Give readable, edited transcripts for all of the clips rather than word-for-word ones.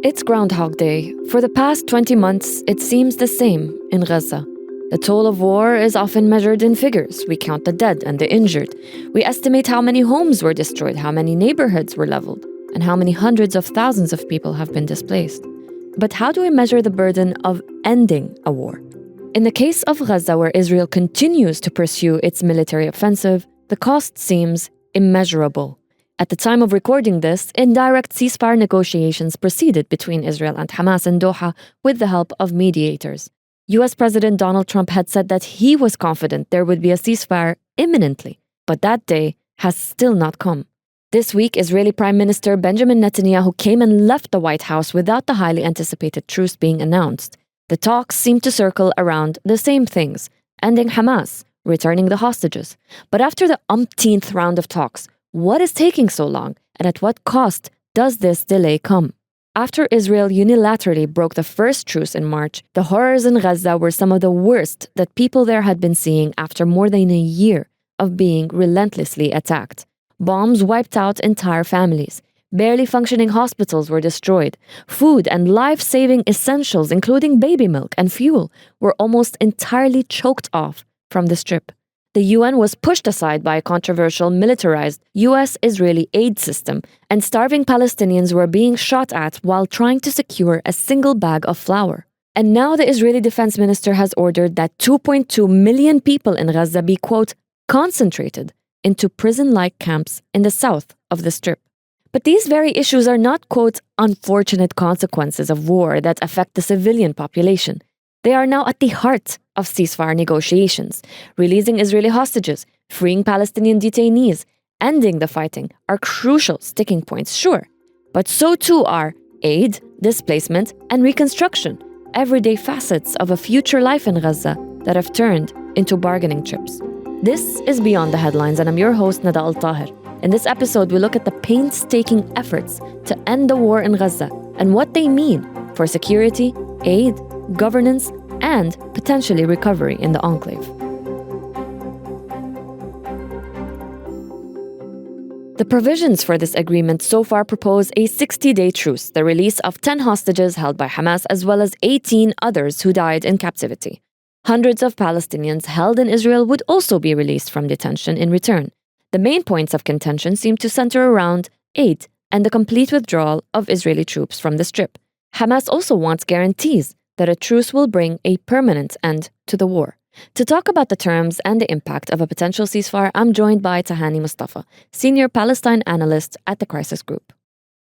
It's Groundhog Day. For the past 20 months, it seems the same in Gaza. The toll of war is often measured in figures. We count the dead and the injured. We estimate how many homes were destroyed, how many neighborhoods were leveled, and how many hundreds of thousands of people have been displaced. But how do we measure the burden of ending a war? In the case of Gaza, where Israel continues to pursue its military offensive, the cost seems immeasurable. At the time of recording this, indirect ceasefire negotiations proceeded between Israel and Hamas in Doha with the help of mediators. US President Donald Trump had said that he was confident there would be a ceasefire imminently, but that day has still not come. This week, Israeli Prime Minister Benjamin Netanyahu came and left the White House without the highly anticipated truce being announced. The talks seem to circle around the same things: ending Hamas, returning the hostages. But after the umpteenth round of talks, what is taking so long, and at what cost does this delay come? After Israel unilaterally broke the first truce in March, the horrors in Gaza were some of the worst that people there had been seeing after more than a year of being relentlessly attacked. Bombs wiped out entire families. Barely functioning hospitals were destroyed. Food and life-saving essentials, including baby milk and fuel, were almost entirely choked off from the Strip. The UN was pushed aside by a controversial militarized US-Israeli aid system, and starving Palestinians were being shot at while trying to secure a single bag of flour. And now the Israeli defense minister has ordered that 2.2 million people in Gaza be, quote, concentrated into prison-like camps in the south of the Strip. But these very issues are not, quote, unfortunate consequences of war that affect the civilian population. They are now at the heart of ceasefire negotiations. Releasing Israeli hostages, freeing Palestinian detainees, ending the fighting are crucial sticking points, sure. But so too are aid, displacement, and reconstruction, everyday facets of a future life in Gaza that have turned into bargaining chips. This is Beyond the Headlines, and I'm your host, Nada Al-Tahir. In this episode, we look at the painstaking efforts to end the war in Gaza and what they mean for security, aid, governance, and potentially recovery in the enclave. The provisions for this agreement so far propose a 60-day truce, the release of 10 hostages held by Hamas, as well as 18 others who died in captivity. Hundreds of Palestinians held in Israel would also be released from detention in return. The main points of contention seem to center around aid and the complete withdrawal of Israeli troops from the Strip. Hamas also wants guarantees that a truce will bring a permanent end to the war. To talk about the terms and the impact of a potential ceasefire, I'm joined by Tahani Mustafa, senior Palestine analyst at the Crisis Group.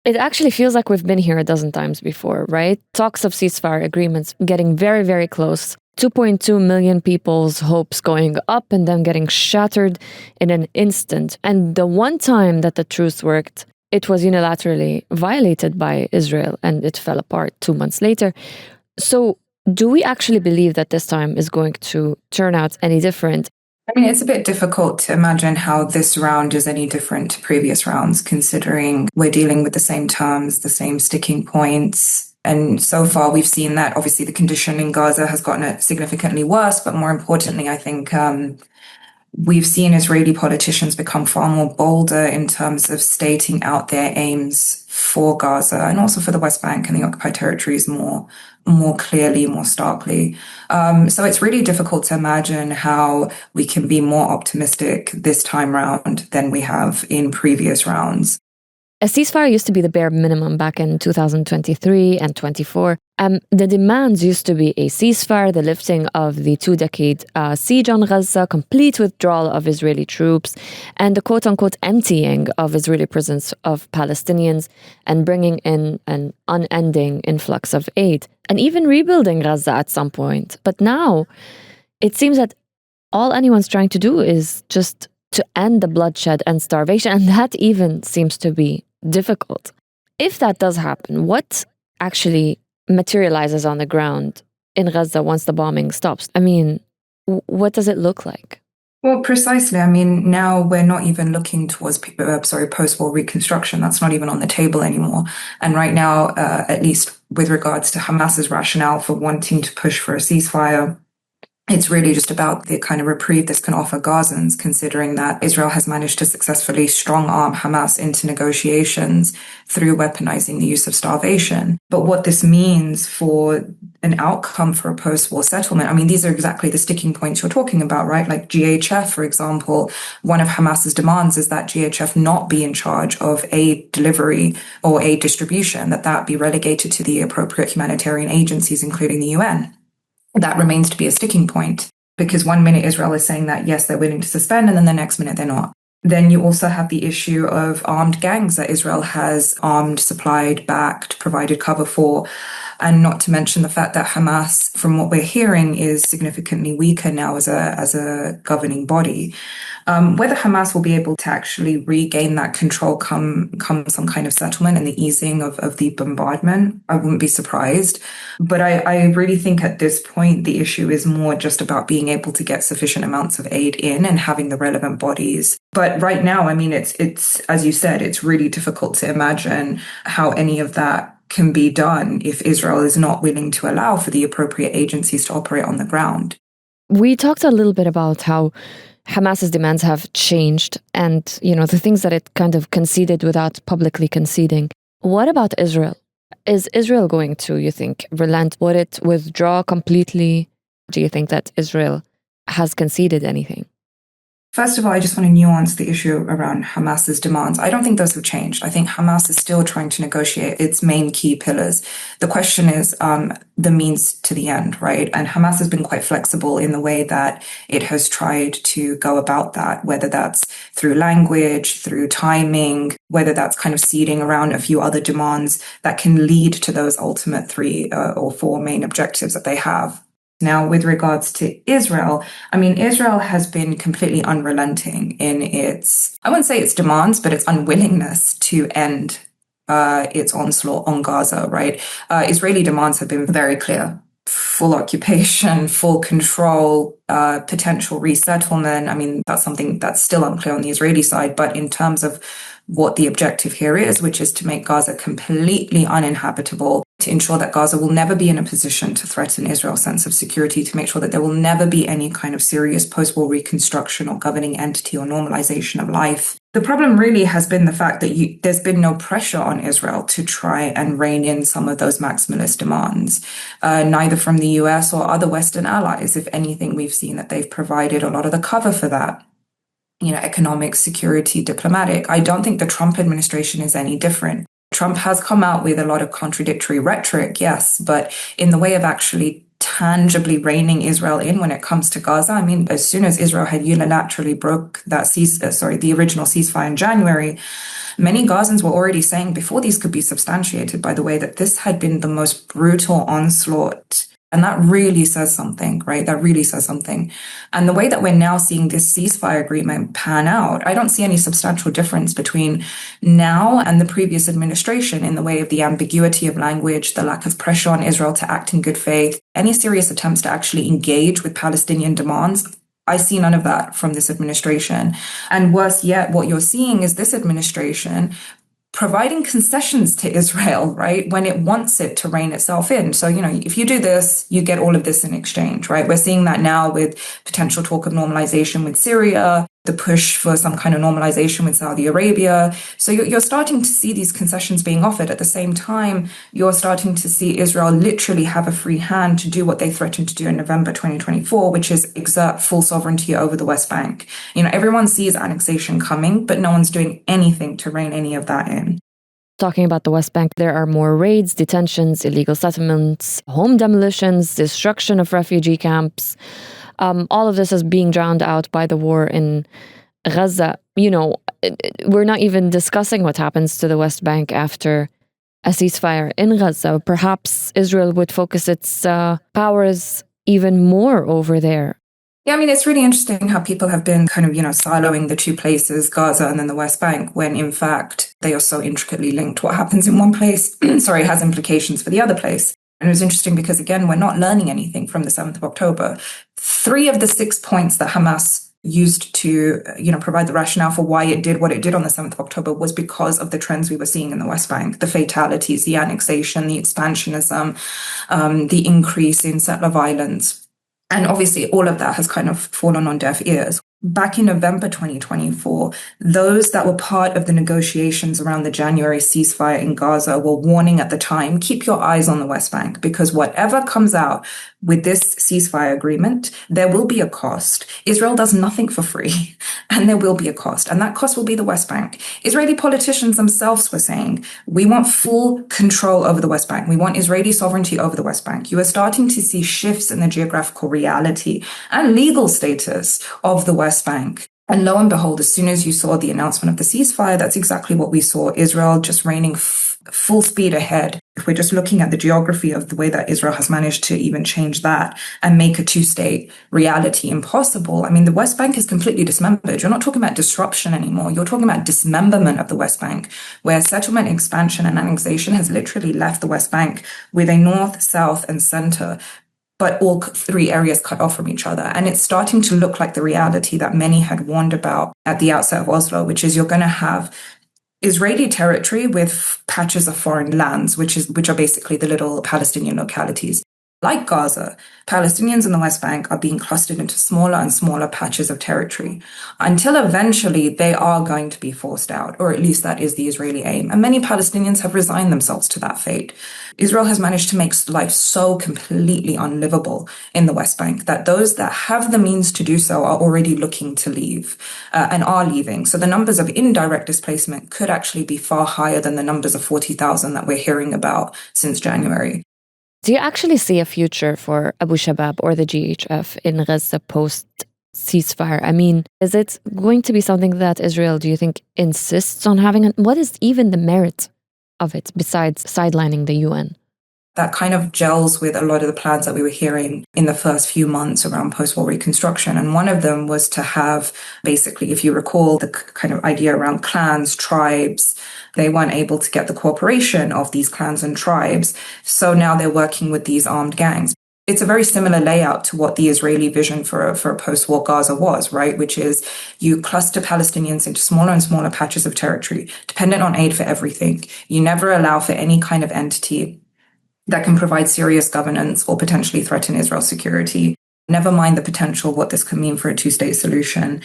It actually feels like we've been here a dozen times before, right? Talks of ceasefire agreements getting very, very close. 2.2 million people's hopes going up and then getting shattered in an instant. And the one time that the truce worked, it was unilaterally violated by Israel and it fell apart 2 months later. So do we actually believe that this time is going to turn out any different? I mean, it's a bit difficult to imagine how this round is any different to previous rounds, considering we're dealing with the same terms, the same sticking points. And so far, we've seen that obviously the condition in Gaza has gotten significantly worse. But more importantly, I think we've seen Israeli politicians become far more bolder in terms of stating out their aims for Gaza and also for the West Bank and the occupied territories more clearly, more starkly. So it's really difficult to imagine how we can be more optimistic this time round than we have in previous rounds. A ceasefire used to be the bare minimum back in 2023 and 24. The demands used to be a ceasefire, the lifting of the 2-decade siege on Gaza, complete withdrawal of Israeli troops, and the quote-unquote emptying of Israeli prisons of Palestinians, and bringing in an unending influx of aid, and even rebuilding Gaza at some point. But now, it seems that all anyone's trying to do is just to end the bloodshed and starvation, and that even seems to be difficult. If that does happen, what actually materializes on the ground in Gaza once the bombing stops? I mean, what does it look like? Well, precisely. I mean, now we're not even looking towards post-war reconstruction. That's not even on the table anymore. And right now, at least with regards to Hamas's rationale for wanting to push for a ceasefire, It's really just about the kind of reprieve this can offer Gazans, considering that Israel has managed to successfully strong-arm Hamas into negotiations through weaponizing the use of starvation. But what this means for an outcome for a post-war settlement, I mean, these are exactly the sticking points you're talking about, right? Like GHF, for example, one of Hamas's demands is that GHF not be in charge of aid delivery or aid distribution, that be relegated to the appropriate humanitarian agencies, including the UN. That remains to be a sticking point, because one minute Israel is saying that, yes, they're willing to suspend, and then the next minute they're not. Then you also have the issue of armed gangs that Israel has armed, supplied, backed, provided cover for. And not to mention the fact that Hamas, from what we're hearing, is significantly weaker now as a governing body. Whether Hamas will be able to actually regain that control come some kind of settlement and the easing of the bombardment, I wouldn't be surprised. But I really think at this point, the issue is more just about being able to get sufficient amounts of aid in and having the relevant bodies. But right now, I mean, it's as you said, it's really difficult to imagine how any of that can be done if Israel is not willing to allow for the appropriate agencies to operate on the ground. We talked a little bit about how Hamas's demands have changed and, the things that it kind of conceded without publicly conceding. What about Israel? Is Israel going to, you think, relent? Would it withdraw completely? Do you think that Israel has conceded anything? First of all, I just want to nuance the issue around Hamas's demands. I don't think those have changed. I think Hamas is still trying to negotiate its main key pillars. The question is the means to the end, right? And Hamas has been quite flexible in the way that it has tried to go about that, whether that's through language, through timing, whether that's kind of seeding around a few other demands that can lead to those ultimate 3 or 4 main objectives that they have. Now, with regards to Israel, I mean, Israel has been completely unrelenting in its, I wouldn't say its demands, but its unwillingness to end its onslaught on Gaza, right? Israeli demands have been very clear. Full occupation, full control, potential resettlement. I mean, that's something that's still unclear on the Israeli side, but in terms of what the objective here is, which is to make Gaza completely uninhabitable, to ensure that Gaza will never be in a position to threaten Israel's sense of security, to make sure that there will never be any kind of serious post-war reconstruction or governing entity or normalization of life. The problem really has been the fact that there's been no pressure on Israel to try and rein in some of those maximalist demands, neither from the US or other Western allies. If anything, we've seen that they've provided a lot of the cover for that. Economic, security, diplomatic. I don't think the Trump administration is any different. Trump has come out with a lot of contradictory rhetoric, yes, but in the way of actually tangibly reining Israel in when it comes to Gaza, I mean, as soon as Israel had unilaterally broke that the original ceasefire in January, many Gazans were already saying before these could be substantiated, by the way, that this had been the most brutal onslaught. And that really says something, right? That really says something. And the way that we're now seeing this ceasefire agreement pan out, I don't see any substantial difference between now and the previous administration in the way of the ambiguity of language, the lack of pressure on Israel to act in good faith, any serious attempts to actually engage with Palestinian demands. I see none of that from this administration. And worse yet, what you're seeing is this administration providing concessions to Israel, right, when it wants it to rein itself in. So, if you do this, you get all of this in exchange, right? We're seeing that now with potential talk of normalization with Syria, the push for some kind of normalization with Saudi Arabia. So you're starting to see these concessions being offered. At the same time, you're starting to see Israel literally have a free hand to do what they threatened to do in November 2024, which is exert full sovereignty over the West Bank. Everyone sees annexation coming, but no one's doing anything to rein any of that in. Talking about the West Bank, there are more raids, detentions, illegal settlements, home demolitions, destruction of refugee camps. All of this is being drowned out by the war in Gaza. We're not even discussing what happens to the West Bank after a ceasefire in Gaza. Perhaps Israel would focus its powers even more over there. Yeah, I mean, it's really interesting how people have been kind of, siloing the two places, Gaza and then the West Bank, when in fact they are so intricately linked. What happens in one place, has implications for the other place. And it was interesting because, again, we're not learning anything from the 7th of October. 3 of the 6 points that Hamas used to, provide the rationale for why it did what it did on the 7th of October was because of the trends we were seeing in the West Bank, the fatalities, the annexation, the expansionism, the increase in settler violence. And obviously, all of that has kind of fallen on deaf ears. Back in November 2024, those that were part of the negotiations around the January ceasefire in Gaza were warning at the time, keep your eyes on the West Bank, because whatever comes out with this ceasefire agreement, there will be a cost. Israel does nothing for free, and there will be a cost, and that cost will be the West Bank. Israeli politicians themselves were saying, we want full control over the West Bank. We want Israeli sovereignty over the West Bank. You are starting to see shifts in the geographical reality and legal status of the West Bank. And lo and behold, as soon as you saw the announcement of the ceasefire, that's exactly what we saw. Israel just raining full speed ahead. If we're just looking at the geography of the way that Israel has managed to even change that and make a two-state reality impossible, I mean, the West Bank is completely dismembered. You're not talking about disruption anymore. You're talking about dismemberment of the West Bank, where settlement, expansion, and annexation has literally left the West Bank with a north, south, and center, but all three areas cut off from each other. And it's starting to look like the reality that many had warned about at the outset of Oslo, which is you're going to have Israeli territory with patches of foreign lands, which are basically the little Palestinian localities. Like Gaza, Palestinians in the West Bank are being clustered into smaller and smaller patches of territory until eventually they are going to be forced out, or at least that is the Israeli aim. And many Palestinians have resigned themselves to that fate. Israel has managed to make life so completely unlivable in the West Bank that those that have the means to do so are already looking to leave and are leaving. So the numbers of indirect displacement could actually be far higher than the numbers of 40,000 that we're hearing about since January. Do you actually see a future for Abu Shabab or the GHF in Gaza post-ceasefire? I mean, is it going to be something that Israel, do you think, insists on having? What is even the merit of it besides sidelining the UN? That kind of gels with a lot of the plans that we were hearing in the first few months around post-war reconstruction. And one of them was to have, basically, if you recall, the kind of idea around clans, tribes. They weren't able to get the cooperation of these clans and tribes. So now they're working with these armed gangs. It's a very similar layout to what the Israeli vision for a post-war Gaza was, right? Which is you cluster Palestinians into smaller and smaller patches of territory, dependent on aid for everything. You never allow for any kind of entity that can provide serious governance or potentially threaten Israel's security. Never mind the potential what this could mean for a two-state solution.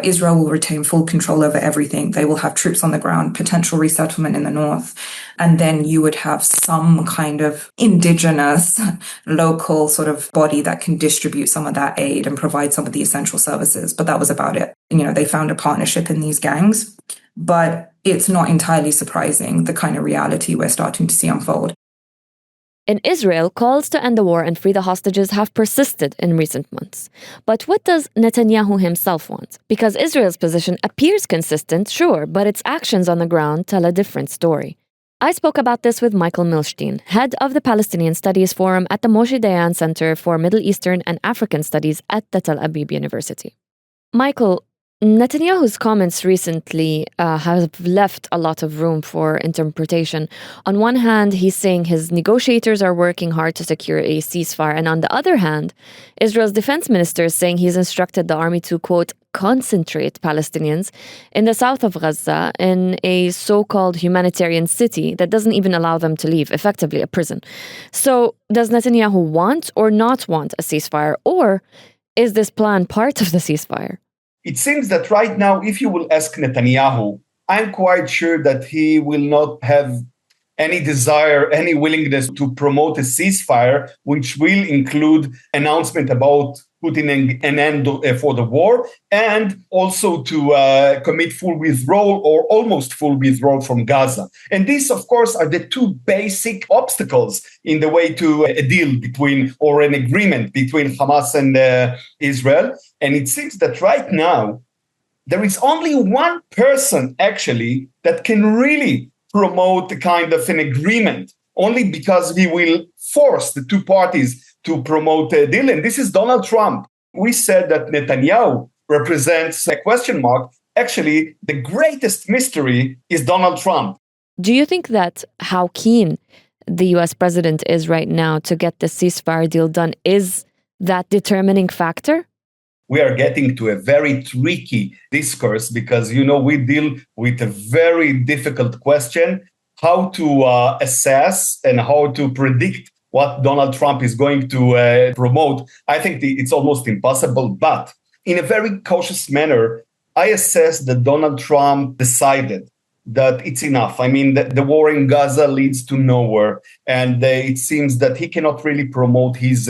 Israel will retain full control over everything. They will have troops on the ground, potential resettlement in the north. And then you would have some kind of indigenous, local sort of body that can distribute some of that aid and provide some of the essential services. But that was about it. They found a partnership in these gangs. But it's not entirely surprising, the kind of reality we're starting to see unfold. In Israel, calls to end the war and free the hostages have persisted in recent months. But what does Netanyahu himself want? Because Israel's position appears consistent, sure, but its actions on the ground tell a different story. I spoke about this with Michael Milstein, head of the Palestinian Studies Forum at the Moshe Dayan Center for Middle Eastern and African Studies at the Tel Aviv University. Michael, Netanyahu's comments recently have left a lot of room for interpretation. On one hand, he's saying his negotiators are working hard to secure a ceasefire. And on the other hand, Israel's defense minister is saying he's instructed the army to, quote, concentrate Palestinians in the south of Gaza in a so-called humanitarian city that doesn't even allow them to leave, effectively a prison. So does Netanyahu want or not want a ceasefire? Or is this plan part of the ceasefire? It seems that right now, if you will ask Netanyahu, I'm quite sure that he will not have any desire, any willingness to promote a ceasefire, which will include announcement about putting an end for the war and also to commit full withdrawal or almost full withdrawal from Gaza. And these, of course, are the two basic obstacles in the way to a deal between or an agreement between Hamas and Israel. And it seems that right now, there is only one person actually that can really promote a kind of an agreement, only because he will force the two parties to promote a deal. And this is Donald Trump. We said that Netanyahu represents a question mark. Actually, the greatest mystery is Donald Trump. Do you think that how keen the US president is right now to get the ceasefire deal done is that determining factor? We are getting to a very tricky discourse because, we deal with a very difficult question, how to assess and how to predict what Donald Trump is going to promote, I think it's almost impossible. But in a very cautious manner, I assess that Donald Trump decided that it's enough. I mean, the war in Gaza leads to nowhere. And it seems that he cannot really promote his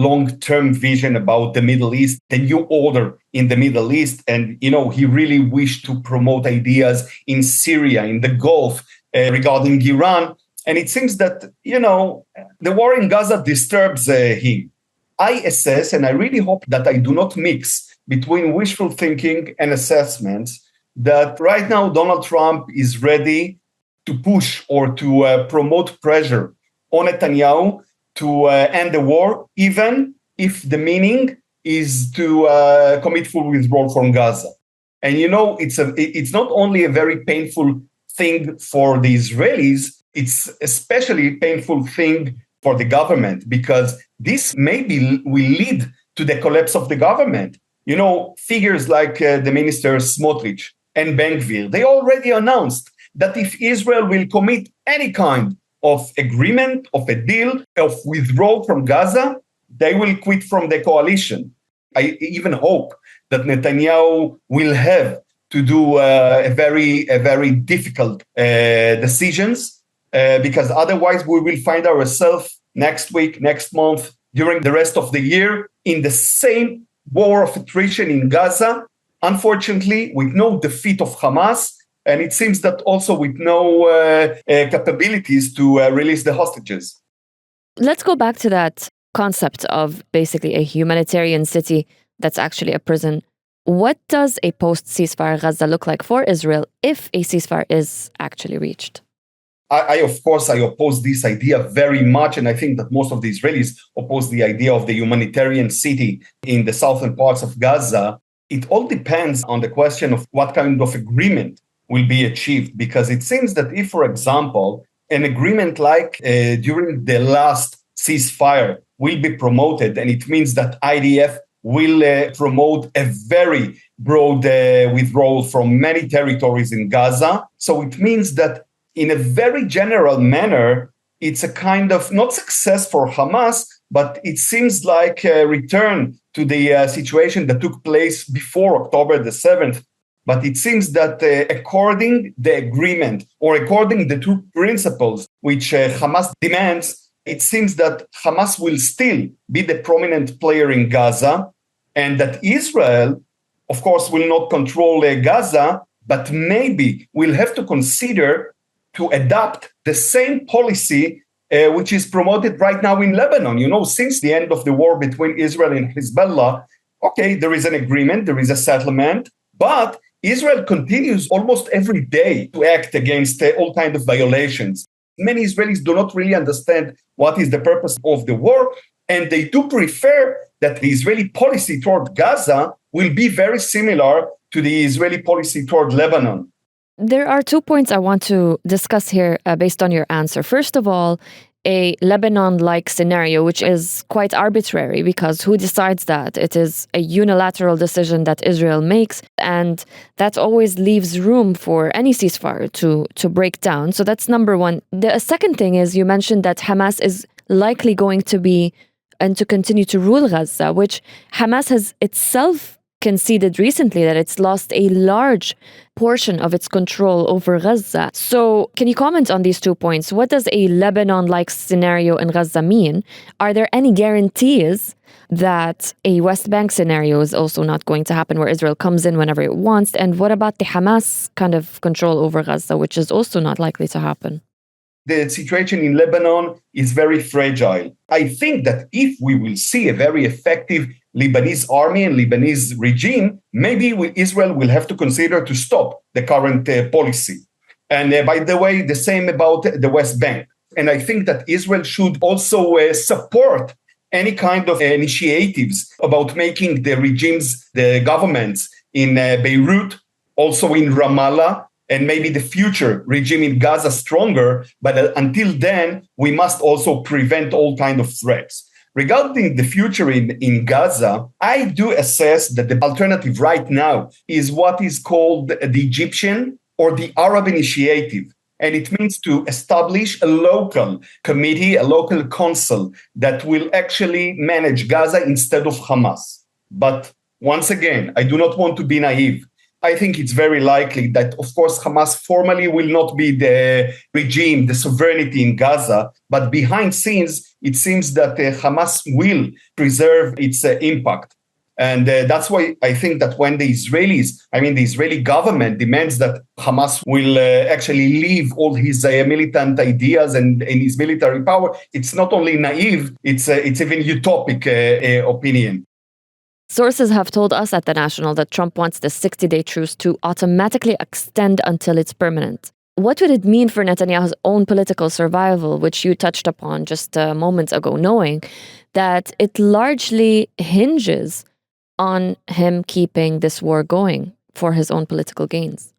long-term vision about the Middle East, the new order in the Middle East. And, he really wished to promote ideas in Syria, in the Gulf, regarding Iran. And it seems that, the war in Gaza disturbs him. I assess, and I really hope that I do not mix between wishful thinking and assessments, that right now Donald Trump is ready to push or to promote pressure on Netanyahu to end the war, even if the meaning is to commit full withdrawal from Gaza. And it's not only a very painful thing for the Israelis, it's especially a painful thing for the government, because this maybe will lead to the collapse of the government. Figures like the ministers Smotrich and Ben-Gvir, they already announced that if Israel will commit any kind of agreement, of a deal, of withdrawal from Gaza, they will quit from the coalition. I even hope that Netanyahu will have to do a very difficult decisions, because otherwise we will find ourselves next week, next month, during the rest of the year in the same war of attrition in Gaza, unfortunately, with no defeat of Hamas, and it seems that also with no capabilities to release the hostages. Let's go back to that concept of basically a humanitarian city that's actually a prison. What does a post-ceasefire Gaza look like for Israel if a ceasefire is actually reached? I oppose this idea very much. And I think that most of the Israelis oppose the idea of the humanitarian city in the southern parts of Gaza. It all depends on the question of what kind of agreement will be achieved. Because it seems that if, for example, an agreement like during the last ceasefire will be promoted, and it means that IDF will promote a very broad withdrawal from many territories in Gaza. So it means that in a very general manner, it's a kind of not success for Hamas, but it seems like a return to the situation that took place before October the 7th. But it seems that according the agreement, or according the two principles which Hamas demands, it seems that Hamas will still be the prominent player in Gaza, and that Israel, of course, will not control Gaza, but maybe will have to consider to adopt the same policy which is promoted right now in Lebanon. Since the end of the war between Israel and Hezbollah, okay, there is an agreement, there is a settlement, but Israel continues almost every day to act against all kinds of violations. Many Israelis do not really understand what is the purpose of the war, and they do prefer that the Israeli policy toward Gaza will be very similar to the Israeli policy toward Lebanon. There are 2 points I want to discuss here based on your answer. First of all, a Lebanon-like scenario, which is quite arbitrary, because who decides that? It is a unilateral decision that Israel makes, and that always leaves room for any ceasefire to break down. So that's number one. The second thing is, you mentioned that Hamas is likely going to be and to continue to rule Gaza, which Hamas has itself conceded recently that it's lost a large portion of its control over Gaza. So can you comment on these 2 points? What does a Lebanon-like scenario in Gaza mean? Are there any guarantees that a West Bank scenario is also not going to happen, where Israel comes in whenever it wants? And what about the Hamas kind of control over Gaza, which is also not likely to happen? The situation in Lebanon is very fragile. I think that if we will see a very effective Lebanese army and Lebanese regime, maybe Israel will have to consider to stop the current policy. And by the way, the same about the West Bank. And I think that Israel should also support any kind of initiatives about making the regimes, the governments in Beirut, also in Ramallah, and maybe the future regime in Gaza stronger. But until then, we must also prevent all kinds of threats. Regarding the future in Gaza, I do assess that the alternative right now is what is called the Egyptian or the Arab initiative. And it means to establish a local committee, a local council that will actually manage Gaza instead of Hamas. But once again, I do not want to be naive. I think it's very likely that, of course, Hamas formally will not be the regime, the sovereignty in Gaza, but behind scenes, it seems that Hamas will preserve its impact. And that's why I think that when the Israeli government demands that Hamas will actually leave all his militant ideas and his military power, it's not only naive, it's even utopic opinion. Sources have told us at The National that Trump wants the 60-day truce to automatically extend until it's permanent. What would it mean for Netanyahu's own political survival, which you touched upon just moments ago, knowing that it largely hinges on him keeping this war going for his own political gains?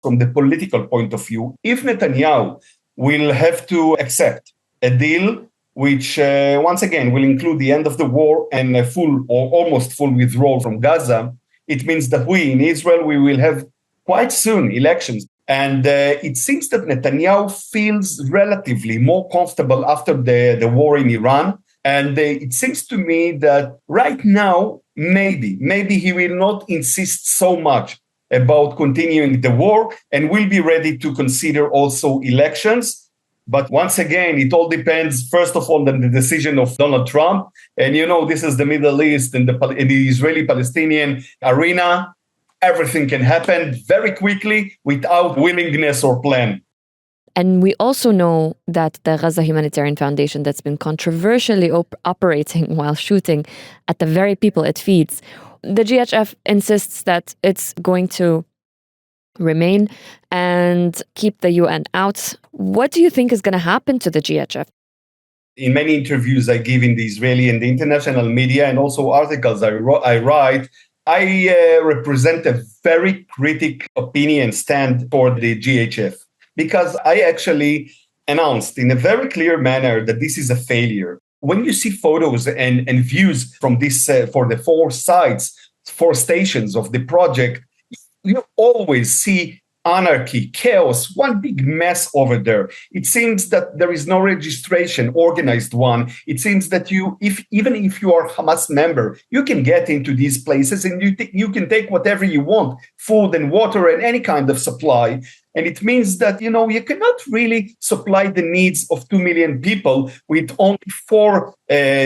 From the political point of view, if Netanyahu will have to accept a deal which, once again, will include the end of the war and a full or almost full withdrawal from Gaza, it means that we in Israel, we will have quite soon elections. And it seems that Netanyahu feels relatively more comfortable after the war in Iran. And it seems to me that right now, maybe he will not insist so much about continuing the war and will be ready to consider also elections. But once again, it all depends, first of all, on the decision of Donald Trump. And, this is the Middle East and the Israeli-Palestinian arena. Everything can happen very quickly without willingness or plan. And we also know that the Gaza Humanitarian Foundation, that's been controversially operating while shooting at the very people it feeds, the GHF insists that it's going to remain and keep the UN out. What do you think is going to happen to the GHF? In many interviews I give in the Israeli and the international media, and also articles I write, I represent a very critical opinion stand for the GHF, because I actually announced in a very clear manner that this is a failure. When you see photos and views from this for the four stations of the project, you always see anarchy, chaos, one big mess over there. It seems that there is no registration, organized one. It seems that even if you are a Hamas member, you can get into these places and you can take whatever you want, food and water and any kind of supply. And it means that, you cannot really supply the needs of 2 million people with only 4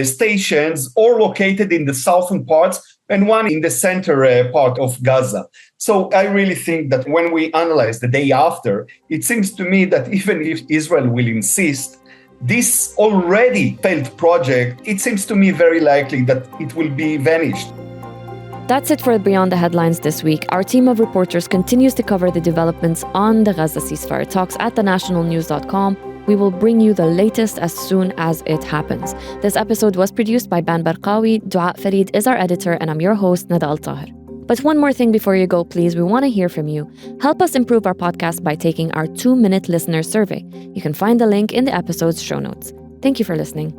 stations, all located in the southern parts and one in the center part of Gaza. So I really think that when we analyze the day after, it seems to me that even if Israel will insist, this already failed project, it seems to me very likely that it will be vanished. That's it for Beyond the Headlines this week. Our team of reporters continues to cover the developments on the Gaza ceasefire talks at thenationalnews.com. We will bring you the latest as soon as it happens. This episode was produced by Ban Barqawi. Dua Farid is our editor, and I'm your host, Nada Al-Tahir. But one more thing before you go, please. We want to hear from you. Help us improve our podcast by taking our 2-minute listener survey. You can find the link in the episode's show notes. Thank you for listening.